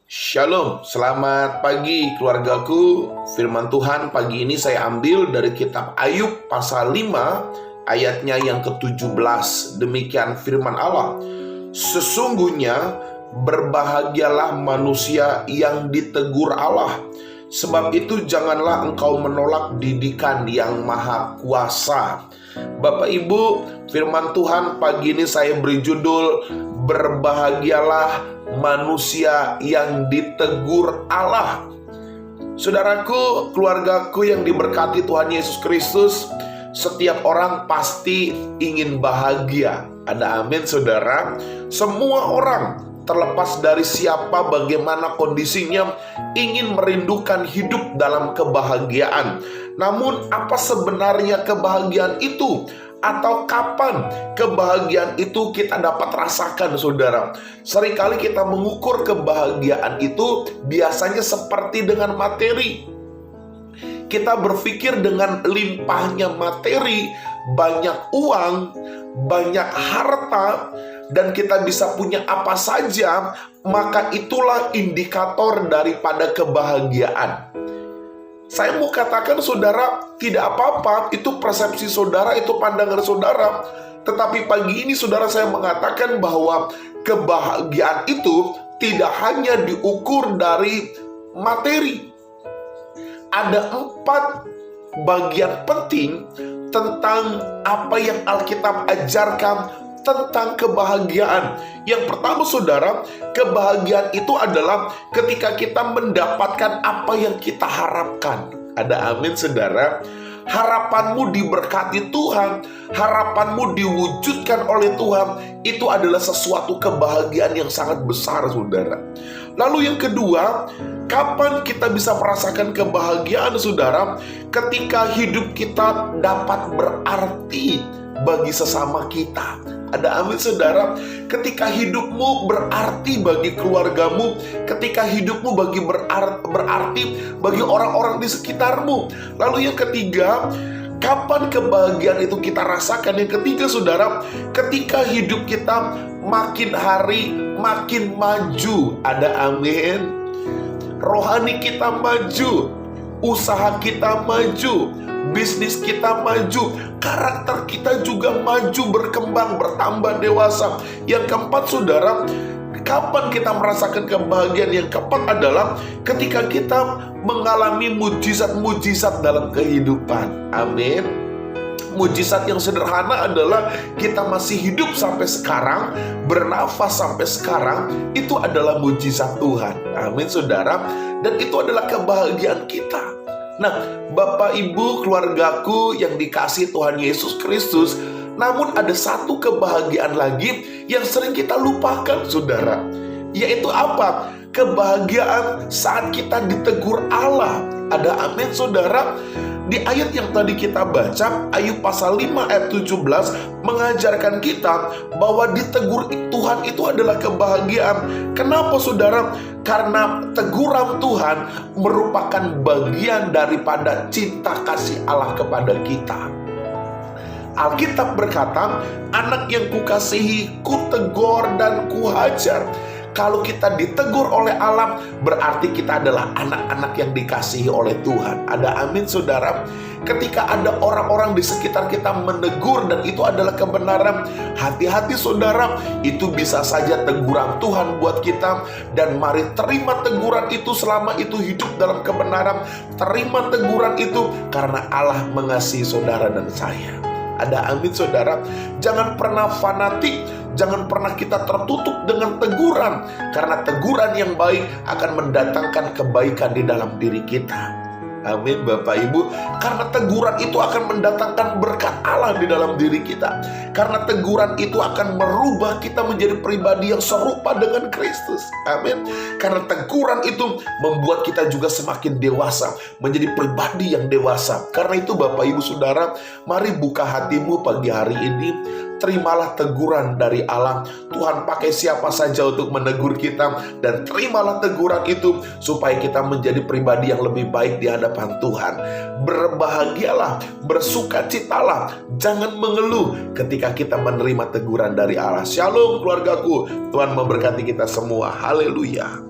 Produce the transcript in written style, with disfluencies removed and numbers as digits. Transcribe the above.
Shalom, selamat pagi keluargaku. Firman Tuhan pagi ini saya ambil dari kitab Ayub pasal 5 ayatnya yang ke-17. Demikian firman Allah. Sesungguhnya berbahagialah manusia yang ditegur Allah. Sebab itu janganlah engkau menolak didikan yang maha kuasa. Bapak Ibu, firman Tuhan pagi ini saya beri judul berbahagialah manusia yang ditegur Allah. Saudaraku, keluargaku yang diberkati Tuhan Yesus Kristus, setiap orang pasti ingin bahagia. Ada amin saudara. Semua orang terlepas dari siapa, bagaimana kondisinya, ingin merindukan hidup dalam kebahagiaan. Namun apa sebenarnya kebahagiaan itu? Atau kapan kebahagiaan itu kita dapat rasakan, saudara? Seringkali kita mengukur kebahagiaan itu biasanya seperti dengan materi. Kita berpikir dengan limpahnya materi, banyak uang, banyak harta, dan kita bisa punya apa saja, maka itulah indikator daripada kebahagiaan. Saya mau katakan saudara, tidak apa-apa, itu persepsi saudara, itu pandangan saudara. Tetapi pagi ini saudara, saya mengatakan bahwa kebahagiaan itu tidak hanya diukur dari materi. Ada 4 bagian penting tentang apa yang Alkitab ajarkan tentang kebahagiaan. Yang pertama saudara, kebahagiaan itu adalah ketika kita mendapatkan apa yang kita harapkan. Ada amin saudara. Harapanmu diberkati Tuhan, harapanmu diwujudkan oleh Tuhan, itu adalah sesuatu kebahagiaan yang sangat besar saudara. Lalu yang kedua, kapan kita bisa merasakan kebahagiaan saudara? Ketika hidup kita dapat berarti bagi sesama kita. Ada amin saudara. Ketika hidupmu berarti bagi keluargamu, ketika hidupmu berarti bagi orang-orang di sekitarmu. Lalu yang ketiga, kapan kebahagiaan itu kita rasakan? Yang ketiga saudara, ketika hidup kita makin hari makin maju. Ada amin. Rohani kita maju, usaha kita maju, bisnis kita maju, karakter kita juga maju, berkembang, bertambah dewasa. Yang keempat saudara, kapan kita merasakan kebahagiaan? Yang keempat adalah ketika kita mengalami mujizat-mujizat dalam kehidupan. Amin. Mujizat yang sederhana adalah kita masih hidup sampai sekarang, bernafas sampai sekarang, itu adalah mujizat Tuhan. Amin saudara. Dan itu adalah kebahagiaan kita. Nah, Bapak Ibu keluargaku yang dikasihi Tuhan Yesus Kristus, namun ada satu kebahagiaan lagi yang sering kita lupakan saudara. Yaitu apa? Kebahagiaan saat kita ditegur Allah. Ada amin saudara. Di ayat yang tadi kita baca, Ayub pasal 5 ayat 17 mengajarkan kita bahwa ditegur Tuhan itu adalah kebahagiaan. Kenapa saudara? Karena teguran Tuhan merupakan bagian daripada cinta kasih Allah kepada kita. Alkitab berkata, anak yang kukasihi, kutegur dan kuhajar. Kalau kita ditegur oleh Allah, berarti kita adalah anak-anak yang dikasihi oleh Tuhan. Ada amin saudara. Ketika ada orang-orang di sekitar kita menegur dan itu adalah kebenaran, hati-hati saudara, itu bisa saja teguran Tuhan buat kita. Dan mari terima teguran itu selama itu hidup dalam kebenaran. Terima teguran itu karena Allah mengasihi saudara dan saya. Ada amin saudara. Jangan pernah fanatik, jangan pernah kita tertutup dengan teguran, karena teguran yang baik akan mendatangkan kebaikan di dalam diri kita. Amin Bapak Ibu. Karena teguran itu akan mendatangkan berkat Allah di dalam diri kita. Karena teguran itu akan merubah kita menjadi pribadi yang serupa dengan Kristus. Amin. Karena teguran itu membuat kita juga semakin dewasa, menjadi pribadi yang dewasa. Karena itu Bapak Ibu Saudara, mari buka hatimu pagi hari ini. Terimalah teguran dari Allah. Tuhan pakai siapa saja untuk menegur kita, dan terimalah teguran itu supaya kita menjadi pribadi yang lebih baik di hadapan Tuhan. Berbahagialah, bersukacitalah, jangan mengeluh ketika kita menerima teguran dari Allah. Shalom keluargaku, Tuhan memberkati kita semua. Haleluya.